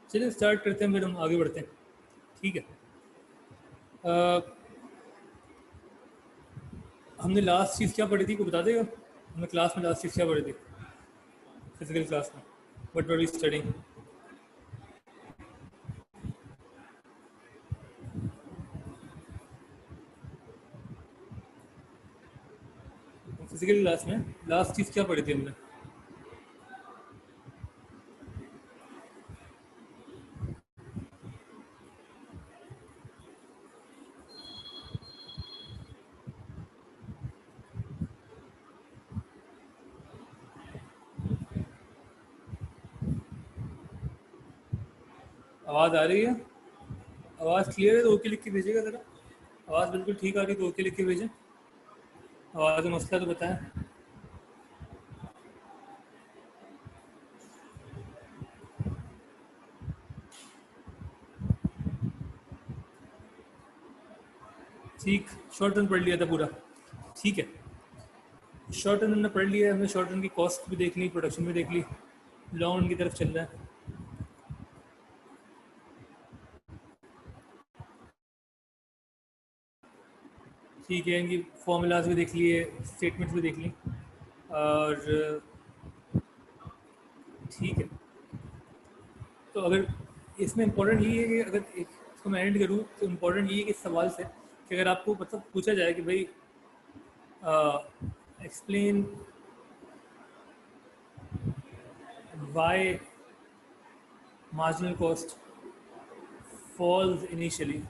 चलिए स्टार्ट करते हैं, फिर हम आगे बढ़ते हैं। ठीक है। अ, हमने लास्ट चीज़ क्या पढ़ी थी, को बता देगा? हमने क्लास में लास्ट चीज़ क्या पढ़ी थी, फिजिकल क्लास में? What were we studying? Physical class में लास्ट चीज़ क्या पढ़ी थी हमने? आवाज़ आ रही है? आवाज़ क्लियर है तो ओके लिख के भेजिएगा ज़रा। आवाज़ बिल्कुल ठीक आ रही तो ओके लिख के भेजें। आवाज़ में मसला तो बताएं। ठीक, शॉर्ट रन पढ़ लिया था पूरा। ठीक है, शॉर्ट रन हमने पढ़ लिया है। हमने शॉर्ट रन की कॉस्ट भी देख ली, प्रोडक्शन भी देख ली, लॉन्ग रन की तरफ चल रहा है। ठीक है, इनकी फॉर्मूलाज भी देख लिए, स्टेटमेंट्स भी देख ली, और ठीक है। तो अगर इसमें इम्पोर्टेंट ये है कि अगर इसको मैं एंड करूँ तो इम्पोर्टेंट ये है कि इस सवाल से कि अगर आपको मतलब पूछा जाए कि भाई explain why marginal cost falls initially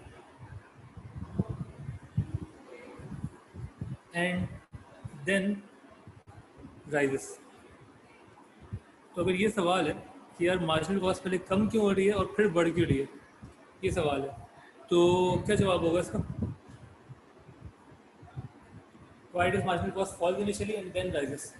and then rises, तो अगर ये सवाल है कि यार मार्जिनल कॉस्ट पहले कम क्यों हो रही है और फिर बढ़ क्यों रही है, ये सवाल है, तो क्या जवाब होगा इसका? Why does marginal cost falls initially and then rises?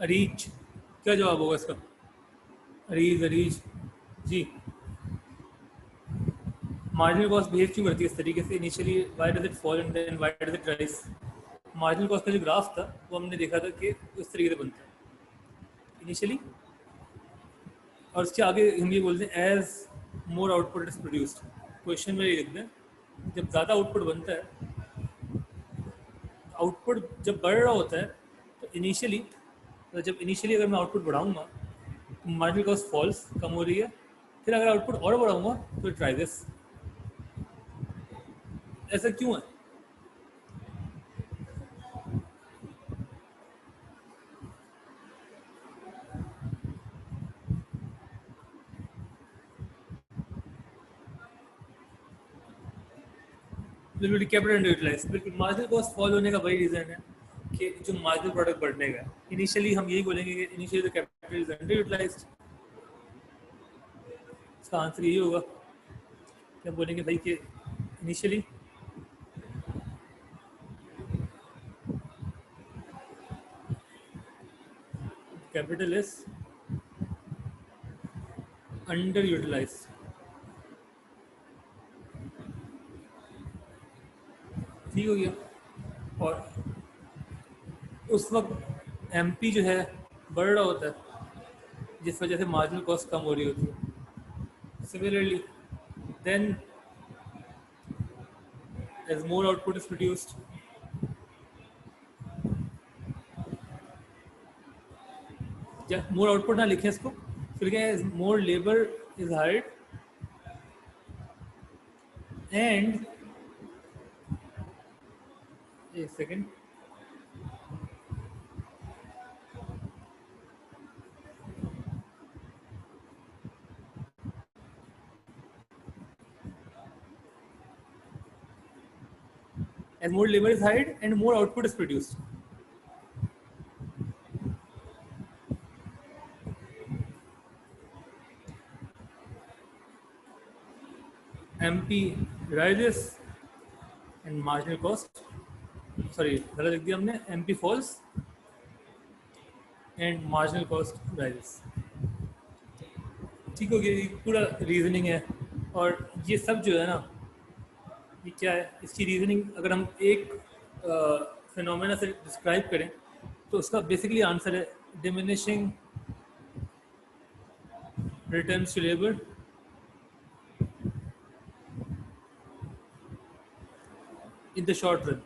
Areej, क्या जवाब होगा इसका? Areej, Areej ji, marginal cost behave क्यों करती है इस तरीके से initially? Why does it fall and then why does it rise? Marginal cost का जो ग्राफ था वो हमने देखा था कि उस तरीके से बनता है इनिशियली, और उसके आगे हम ये बोलते हैं as more output is produced. Question में ये लिखते हैं जब ज़्यादा आउटपुट बनता है, आउटपुट जब बढ़ रहा होता है तो इनिशियली, तो जब इनिशियली अगर मैं आउटपुट बढ़ाऊंगा तो मार्जिनल कॉस्ट फॉल्स, कम हो रही है। फिर अगर आउटपुट और बढ़ाऊंगा तो इट राइजेस। ऐसा क्यों है? बिल्कुल कैपिटल अंडर यूटिलाइज, बिल्कुल मार्जिनल कॉस्ट फॉल होने का वही रीज़न है कि जो मार्जिनल प्रोडक्ट बढ़ने का इनिशियली हम यही बोलेंगे कि initially the capital is underutilised. इसका आंसर यही होगा कि हम बोलेंगे भाई कि initially capital is underutilised. ठीक हो गया। और उस वक्त एमपी जो है बढ़ रहा होता है जिस वजह से मार्जिनल कॉस्ट कम हो रही होती है। Similarly then as more output is produced, या मोर आउटपुट ना लिखें इसको, फिर क्या है, more labour is hired and, एक second, as more labor is hired and more output is produced. MP rises and marginal cost, sorry गलत लिख दिया हमने, MP falls and marginal cost rises. ठीक हो गया, ये पूरा रीजनिंग है। और ये सब जो है ना, ये क्या है, इसकी रीजनिंग अगर हम एक फिनोमेना से डिस्क्राइब करें तो उसका बेसिकली आंसर है diminishing returns to labour in the short run.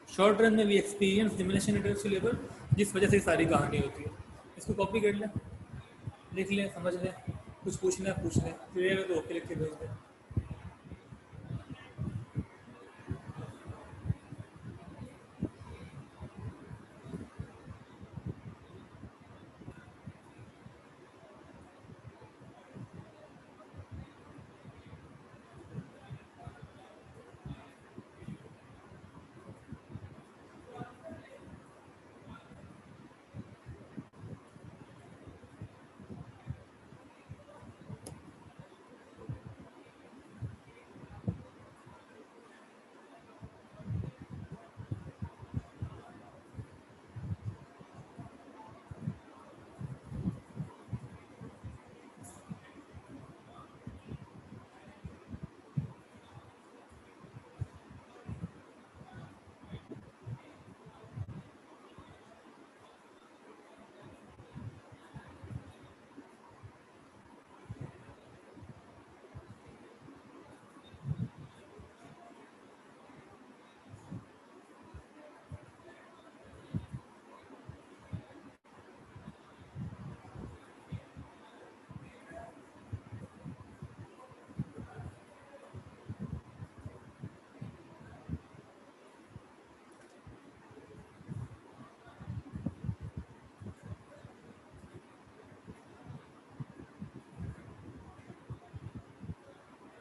Short run में we experience diminishing returns to labour, जिस वजह से सारी कहानी होती है। इसको कॉपी कर लें, लिख लें, समझ लें, कुछ पूछना है पूछ लें, फिर तो ओके लिख के भेज दें।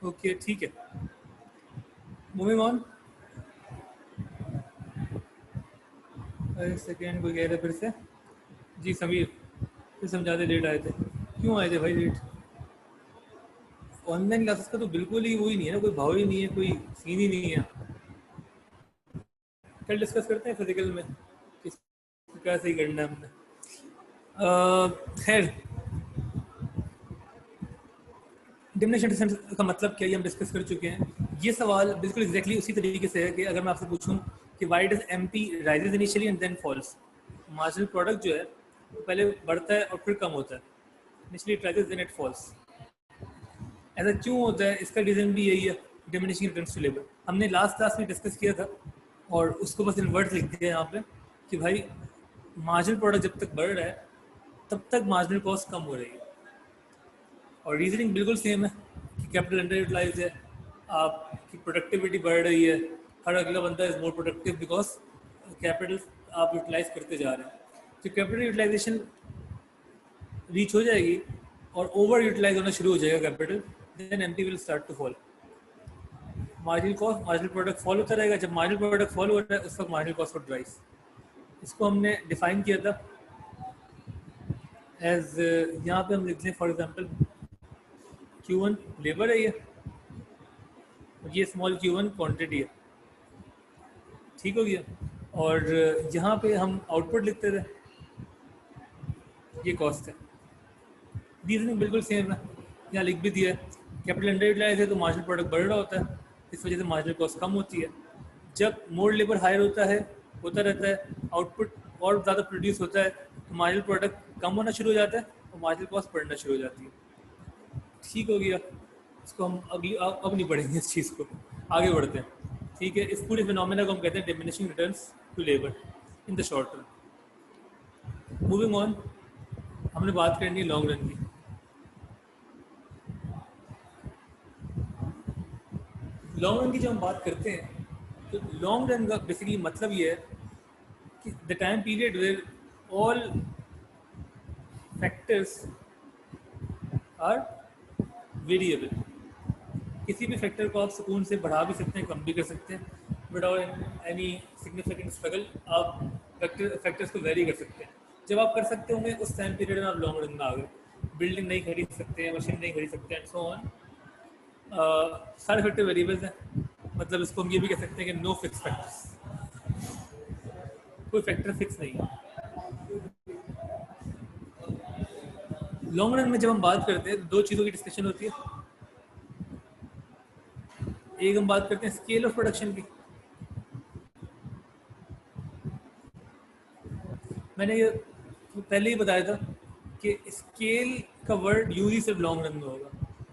ओके ठीक है, मूविंग ऑन। एक सेकेंड, कोई कह रहे फिर से? जी समीर, फिर समझाते लेट आए थे। क्यों आए थे भाई लेट? ऑनलाइन क्लासेस का तो बिल्कुल ही वो ही नहीं है ना, कोई भाव ही नहीं है, कोई सीन ही नहीं है। कल डिस्कस करते हैं फिजिकल में किस क्या सही करना है हमने। खैर, डिमिनिशिंग रिटर्न्स का मतलब क्या, ये हम डिस्कस कर चुके हैं। ये सवाल बिल्कुल एग्जैक्टली उसी तरीके से है कि अगर मैं आपसे पूछूं कि why does MP rises initially and then falls. Marginal product जो है वो पहले बढ़ता है और फिर कम होता है, initially it rises then it falls. ऐसा क्यों होता है, इसका रीज़न भी यही है, डिमिनिशिंग रिटर्न्स टू लेबर। हमने लास्ट क्लास में डिस्कस किया था और उसको बस इन वर्ड्स लिख दिया यहाँ पे कि भाई मार्जिनल प्रोडक्ट जब तक बढ़ रहा है तब तक मार्जिनल कॉस्ट कम हो रही है। और रीजनिंग बिल्कुल सेम है कि कैपिटल अंडर यूटिलाइज है, आपकी प्रोडक्टिविटी बढ़ रही है, हर अगला बंदा is more productive because capital आप यूटिलाइज करते जा रहे हैं। तो कैपिटल यूटिलाइजेशन रीच हो जाएगी और ओवर यूटिलाइज होना शुरू हो जाएगा capital, then MP will start to fall. Marginal cost, marginal product fall होता रहेगा। जब मार्जिनल प्रोडक्ट फॉल हो रहा है उस वक्त मार्जिनल कॉस्ट वुड राइज। इसको हमने डिफाइन किया था एज, यहाँ पे हम लिख लें फॉर एग्जांपल Q1 लेबर है ये, और ये स्मॉल Q1 क्वांटिटी है, ठीक हो गया। और यहाँ पे हम आउटपुट लिखते थे, ये कॉस्ट है। रीजनिंग बिल्कुल सेम है, यहाँ लिख भी दिया है कैपिटल अंडर यूटिलाइज है तो मार्जिनल प्रोडक्ट बढ़ रहा होता है, इस वजह से मार्जिनल कॉस्ट कम होती है। जब मोर लेबर हायर होता है, होता रहता है, आउटपुट और ज़्यादा प्रोड्यूस होता है तो मार्जिनल प्रोडक्ट कम होना शुरू हो जाता है और मार्जिनल कॉस्ट बढ़ना शुरू हो जाती है, ठीक हो गया। इसको हम अगली अब नहीं पढ़ेंगे इस चीज़ को, आगे बढ़ते हैं, ठीक है। इस पूरे फिनोमेना को हम कहते हैं diminishing returns to labour in the short run. Moving on, हमने बात करनी है लॉन्ग रन की। लॉन्ग रन की जब हम बात करते हैं तो लॉन्ग रन का बेसिकली मतलब ये है कि the time period where all factors are variable. किसी भी फैक्टर को आप सुकून से बढ़ा भी सकते हैं, कम भी कर सकते हैं, विदाउट एनी सिग्निफिकेंट स्ट्रगल। आप फैक्टर्स को वेरी कर सकते हैं। जब आप कर सकते होंगे उस टाइम पीरियड में आप लॉन्ग रन में आ गए। बिल्डिंग नहीं खरीद सकते हैं, मशीन नहीं खरीद सकते एंड सो ऑन। सारे फैक्टर वेरिएबल्स हैं, मतलब इसको हम ये भी कह सकते हैं कि नो फिक्स फैक्टर्स, कोई फैक्टर फिक्स नहीं है। लॉन्ग रन में जब हम बात करते हैं तो दो चीज़ों की डिस्कशन होती है। एक हम बात करते हैं स्केल ऑफ प्रोडक्शन की। मैंने ये पहले ही बताया था कि स्केल का वर्ड यूज ही सिर्फ लॉन्ग रन में होगा।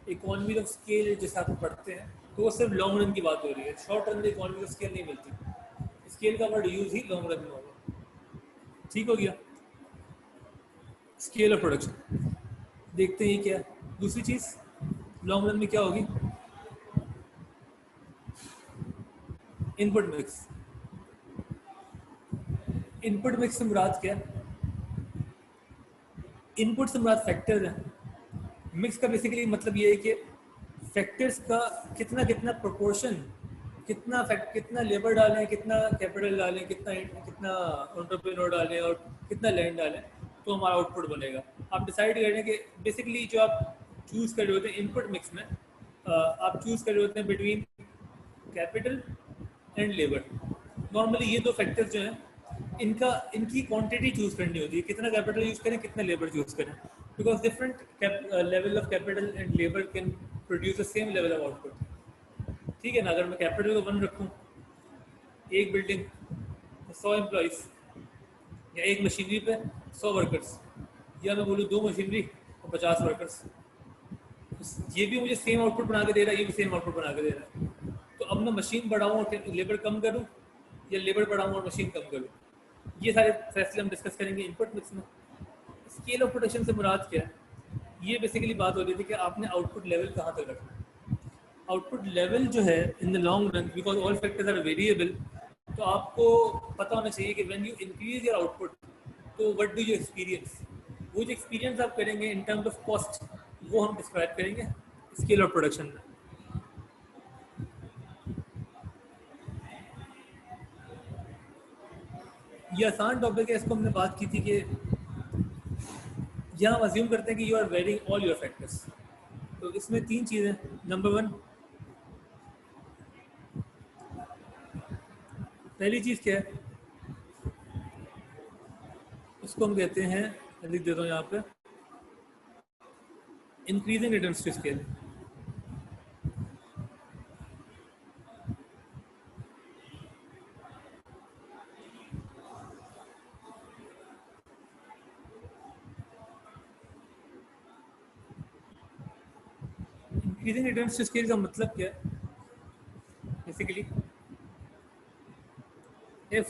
इकोनॉमी ऑफ स्केल जैसे आप पढ़ते हैं तो वो सिर्फ लॉन्ग रन की बात हो रही है, शॉर्ट रन में इकोनॉमी ऑफ स्केल नहीं मिलती। स्केल का वर्ड यूज ही लॉन्ग रन में होगा। ठीक हो गया, स्केल ऑफ प्रोडक्शन। देखते हैं क्या दूसरी चीज़ लॉन्ग रन में क्या होगी, इनपुट मिक्स। इनपुट मिक्स से मुराद क्या है? इनपुट से मुराद फैक्टर है। मिक्स का बेसिकली मतलब ये है कि फैक्टर्स का कितना कितना प्रोपोर्शन, कितना लेबर डालें, कितना कैपिटल डालें, कितना कितना एंटरप्रेन्योर डालें और कितना लैंड डालें तो हमारा आउटपुट बनेगा। आप डिसाइड करें कि बेसिकली जो आप चूज़ कर रहे होते हैं इनपुट मिक्स में, आप चूज़ कर रहे होते हैं between capital and labour. Normally ये दो फैक्टर्स जो हैं इनकी क्वांटिटी चूज़ करनी होती है, कितना कैपिटल यूज़ करें, कितना लेबर यूज़ करें, because different level of capital and labour can produce the same level of output. ठीक है ना, अगर मैं कैपिटल को 1 रखूँ, एक बिल्डिंग 100 एम्प्लॉइज, या एक मशीनरी पे 100 वर्कर्स, या मैं बोलूँ 2 मशीनरी और 50 वर्कर्स, ये भी मुझे सेम आउटपुट बना के दे रहा है, ये भी सेम आउटपुट बना के दे रहा है। तो अब मैं मशीन बढ़ाऊँ और लेबर कम करूँ, या लेबर बढ़ाऊँ और मशीन कम करूँ, ये सारे फैसले हम डिस्कस करेंगे इनपुट मिक्स में। स्केल ऑफ प्रोडक्शन से मुराद क्या है? ये बेसिकली बात हो रही थी कि आपने आउटपुट लेवल कहाँ तक रखना है। आउटपुट लेवल जो है in the long run, because all factors are variable, तो आपको पता होना चाहिए कि when you increase your output तो व्हाट डू यू एक्सपीरियंस। वो जो एक्सपीरियंस आप करेंगे इन टर्म्स ऑफ कॉस्ट, वो हम डिस्क्राइब करेंगे स्केल ऑफ प्रोडक्शन में। ये आसान टॉपिक है, इसको हमने बात की थी कि यहाँ हम अज्यूम करते हैं कि you are varying all your factors. तो इसमें 3 चीज़ें। नंबर 1, पहली चीज़ क्या है, उसको हम कहते हैं, लिख देता हूँ यहाँ पे, increasing returns to scale. Increasing returns to scale का मतलब क्या है? Basically if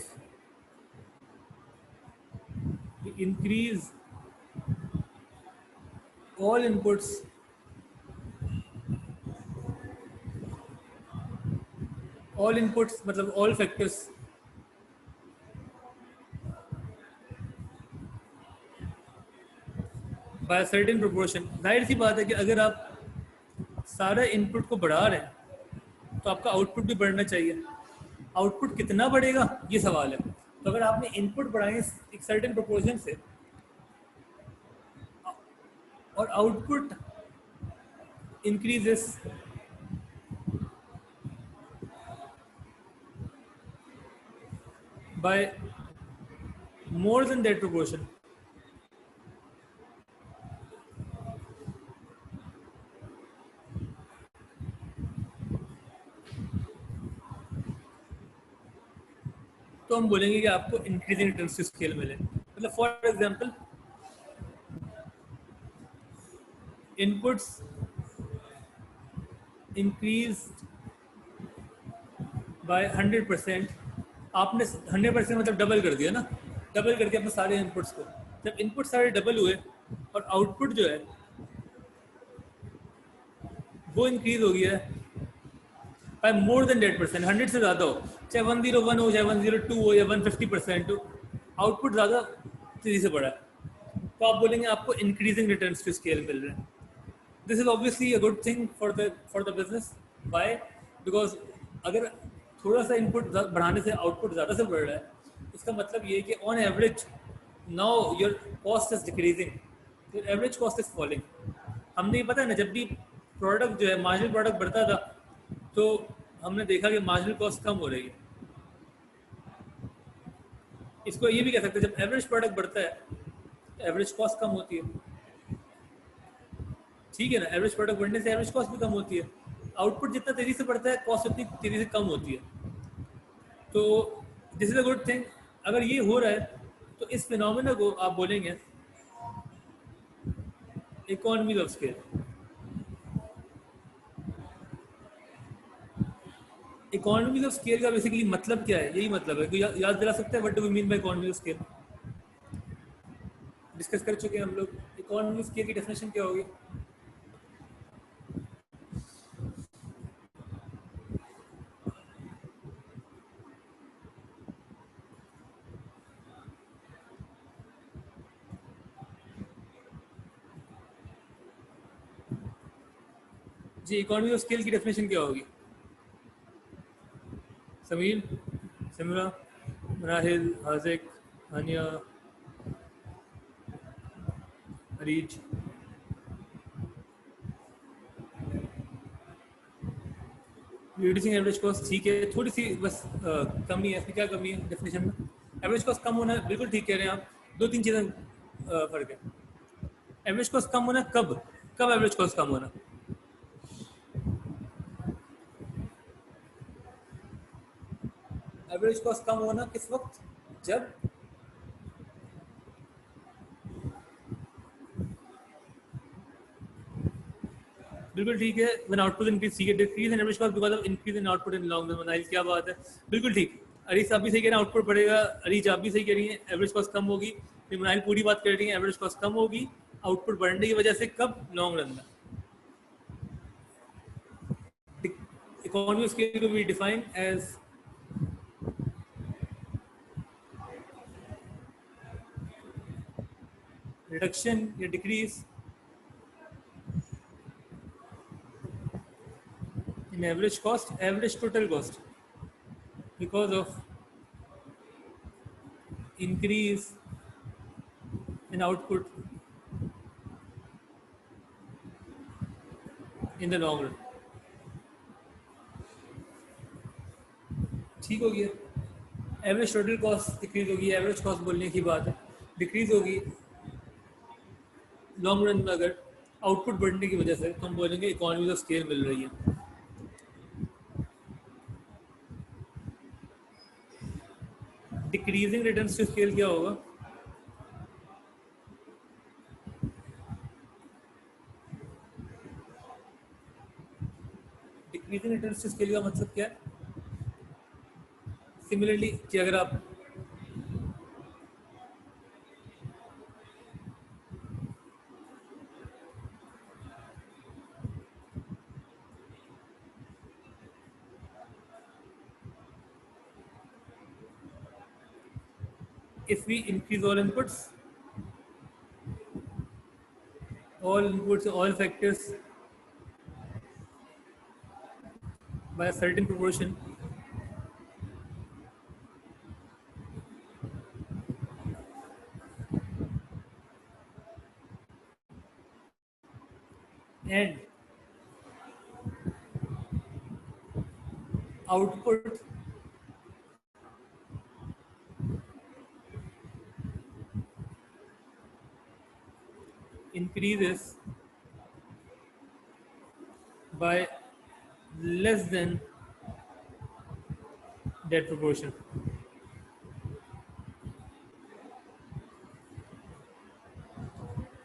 we increase all inputs मतलब all factors by a certain proportion। जाहिर सी बात है कि अगर आप सारे इनपुट को बढ़ा रहे हैं तो आपका आउटपुट भी बढ़ना चाहिए। आउटपुट कितना बढ़ेगा ये सवाल है। तो अगर आपने इनपुट बढ़ाए एक सर्टेन प्रोपोर्शन से और output increases by more than that proportion, तो हम बोलेंगे कि आपको इंक्रीजिंग रिटर्न्स टू स्केल मिले। मतलब for example inputs increase by 100%। आपने 100% मतलब डबल कर दिया ना, डबल कर दिया अपने सारे इनपुट्स को। जब इनपुट सारे डबल हुए और आउटपुट जो है वो इंक्रीज हो गया है बाय मोर देन 100%, 100 से ज़्यादा हो, चाहे 101 हो, चाहे 102 हो, या 150% हो, आउटपुट ज़्यादा तेज़ी से बढ़ा है, तो आप बोलेंगे आपको इंक्रीजिंग रिटर्न्स टू स्केल मिल रहे हैं। This is obviously a good thing for the business. By because अगर थोड़ा सा इनपुट बढ़ाने से आउटपुट ज़्यादा से बढ़ रहा है, इसका मतलब ये है कि on average now your cost is decreasing, your average cost is falling. हमने ये पता है ना, जब भी प्रोडक्ट जो है मार्जिनल प्रोडक्ट बढ़ता था तो हमने देखा कि मार्जिनल कॉस्ट कम हो रही है। इसको ये भी कह सकते हैं जब एवरेज प्रोडक्ट बढ़ता है तो एवरेज कॉस्ट कम होती है। ठीक है ना, एवरेज प्रोडक्ट बढ़ने से एवरेज कॉस्ट भी कम होती है, आउटपुट जितना तेजी से बढ़ता है कॉस्ट उतनी तेजी से कम होती है। तो this is a good thing. अगर ये हो रहा है तो इस फिनोमेना को आप बोलेंगे economies of scale. Economies of scale का बेसिकली मतलब क्या है, यही मतलब है। कोई याद दिला सकता है what do we mean by economy of scale? Discuss कर चुके हैं हम लोग, इकोनॉमी ऑफ स्केल की डेफिनेशन क्या होगी? जी, इकोनॉमी ऑफ स्केल की डेफिनेशन क्या होगी? Sameer, Simra, Rahil, Haziq, Haniya, Areej. Reducing average cost, ठीक है, थोड़ी सी बस कमी है इसमें। क्या कमी है डेफिनेशन में? एवरेज कॉस्ट कम होना, बिल्कुल ठीक कह रहे हैं आप। दो तीन चीज़ें फर्क है। एवरेज कॉस्ट कम होना कब? कब एवरेज कॉस्ट कम होना? एवरेज कॉस्ट कम होना किस वक्त? जब बिल्कुल ठीक है, व्हेन आउटपुट इंक्रीज, ठीक है, decrease in average cost because of increase in output in long run. Nice, क्या बात है, बिल्कुल ठीक। अरीज आप भी सही कह रहे हैं, आउटपुट बढ़ेगा। अरीज आप भी सही कह रही हैं, एवरेज कॉस्ट कम होगी। फिर मनाइल पूरी बात कर रही है, एवरेज कॉस्ट कम होगी आउटपुट बढ़ने की वजह से। कब? लॉन्ग रन में। इकोनॉमी ऑफ स्केल को भी डिफाइन एज रिडक्शन या decrease in average cost, average total cost, because of increase in output in the long run। ठीक हो गया। एवरेज टोटल कॉस्ट डिक्रीज होगी, एवरेज कॉस्ट बोलने की बात है, डिक्रीज होगी लॉन्ग रन में अगर आउटपुट बढ़ने की वजह से, तो हम बोलेंगे इकोनॉमीज ऑफ स्केल मिल रही है। डिक्रीजिंग रिटर्न्स टू स्केल क्या होगा? डिक्रीजिंग रिटर्न्स टू स्केल का मतलब क्या है? सिमिलरली कि अगर आप if we increase all inputs, all factors by a certain proportion, and output increases by less than that proportion.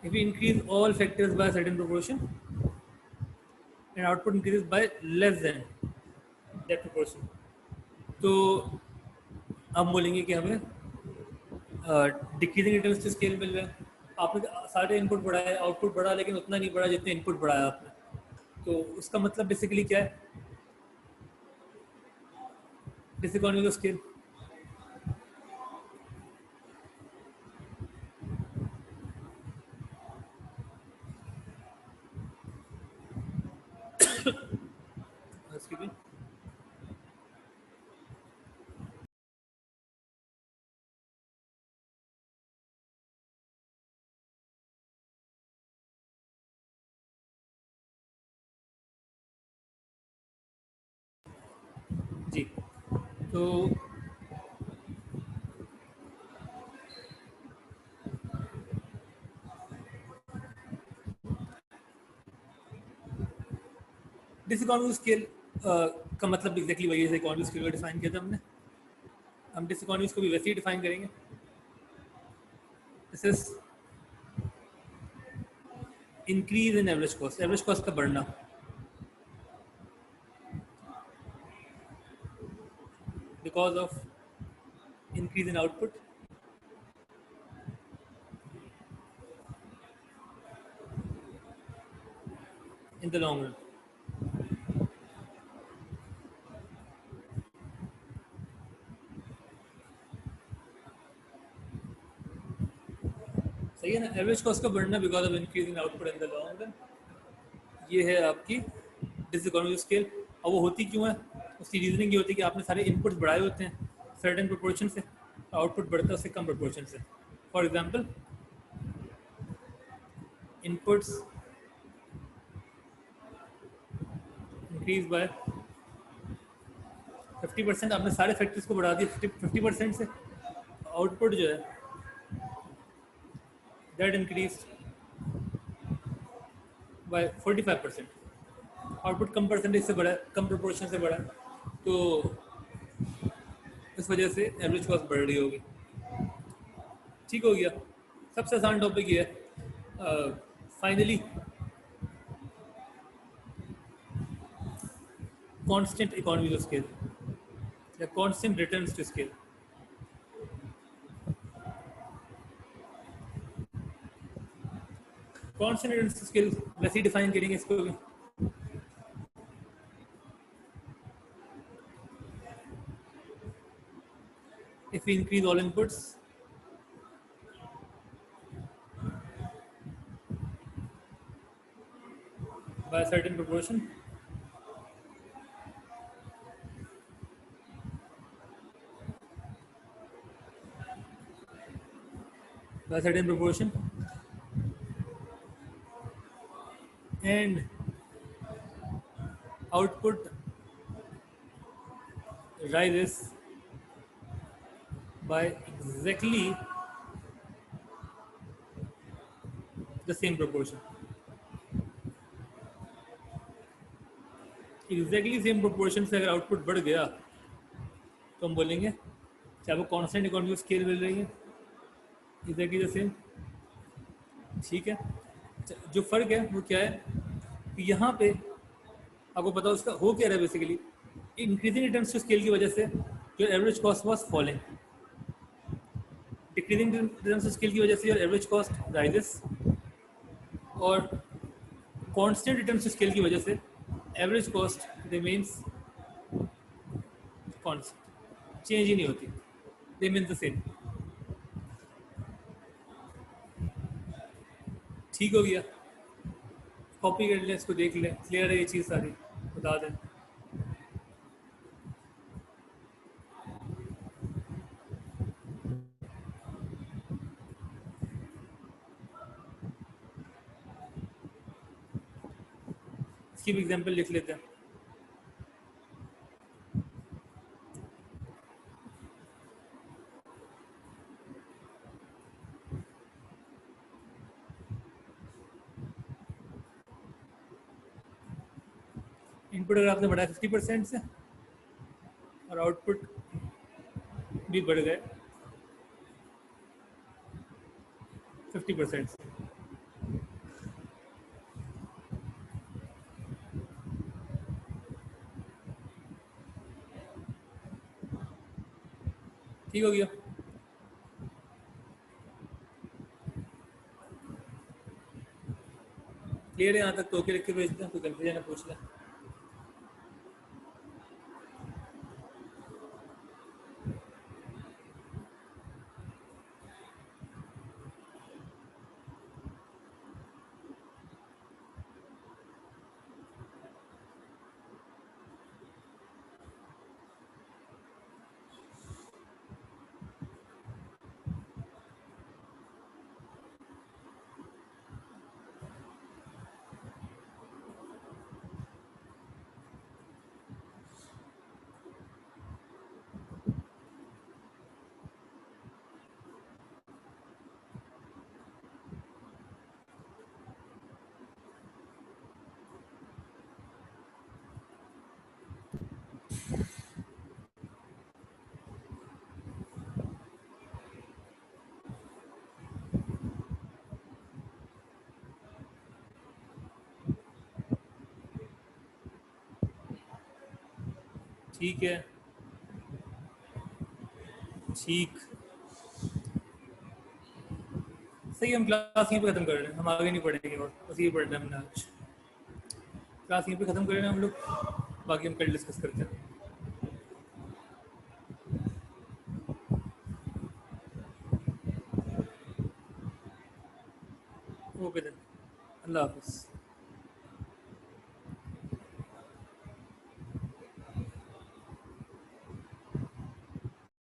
If we increase all factors by a certain proportion and output increases by less than that proportion, तो हम बोलेंगे कि हमें decreasing returns to scale मिल रहा है। आपने सारे input बढ़ाए, आउटपुट बढ़ा, लेकिन उतना नहीं बढ़ा जितने इनपुट बढ़ाया आपने। तो उसका मतलब बेसिकली क्या है? डिसइकोनॉमी ऑफ स्केल। जी, तो डिसइकोनॉमिक स्केल का मतलब एग्जैक्टली वही है जैसे इकोनॉमिक स्केल को डिफाइन किया था हमने। हम डिसइकोनॉमिक्स को भी वैसे ही डिफाइन करेंगे। This is increase in average cost का बढ़ना because of increase in output in the long run. सही है ना, एवरेज कॉस्ट का बढ़ना because of increase in output in the long run, ये है आपकी डिसइकोनॉमिक स्केल। और वो होती क्यों है, उसकी रीजनिंग ये होती है कि आपने सारे इनपुट्स बढ़ाए होते हैं सर्टेन प्रोपोर्शन से, आउटपुट बढ़ता है उससे कम प्रोपोर्शन से। For example inputs increase by 50%, आपने सारे फैक्टर्स को बढ़ा दिया 50% से, आउटपुट जो है that increase by 45%। Output come percentage से बढ़ा है, कम प्रोपोर्शन से बढ़ा है, तो इस वजह से एवरेज कॉस्ट बढ़ रही होगी। ठीक हो गया, सबसे आसान टॉपिक ये है। Finally constant economy of scale या constant returns to scale. Constant returns to scale वैसे ही डिफाइन करेंगे इसको भी। If we increase all inputs by a certain proportion, and output rises by exactly the same proportion. Exactly same proportion से अगर output बढ़ गया तो हम बोलेंगे चाहे वो कांस्टेंट इकोनॉमी ऑफ स्केल मिल रही है, एग्जैक्टली द सेम। ठीक है, जो फर्क है वो क्या है कि यहाँ पे आपको पता उसका हो क्या रहा है basically, increasing returns to scale की वजह से जो average cost was falling, decreasing returns to scale की वजह से योर एवरेज कॉस्ट राइजेस, और कांस्टेंट रिटर्न्स टू स्केल की वजह से average cost remains constant, change ही नहीं होती, रिमेन्स द सेम। ठीक हो गया, कॉपी कर लें, इसको देख लें, क्लियर है ये चीज़ सारी, बता दें। इसकी भी एग्जांपल लिख लेते हैं। इनपुट अगर आपने बढ़ाया 50% से और आउटपुट भी बढ़ गए 50% से, ठीक हो गया। क्लियर है यहाँ तक, तो ओके लिख के भेज दें, कोई कन्फ्यूजन है पूछ लें। ठीक है, ठीक। सही, हम क्लास यहीं पे ख़त्म कर रहे हैं, हम आगे नहीं पढ़ेंगे और बस ये पढ़ना है हमने आज। क्लास यहीं पे ख़त्म कर रहे हैं हम लोग, बाकी हम कल डिस्कस करते हैं। ओके देन, अल्लाह हाफिज़।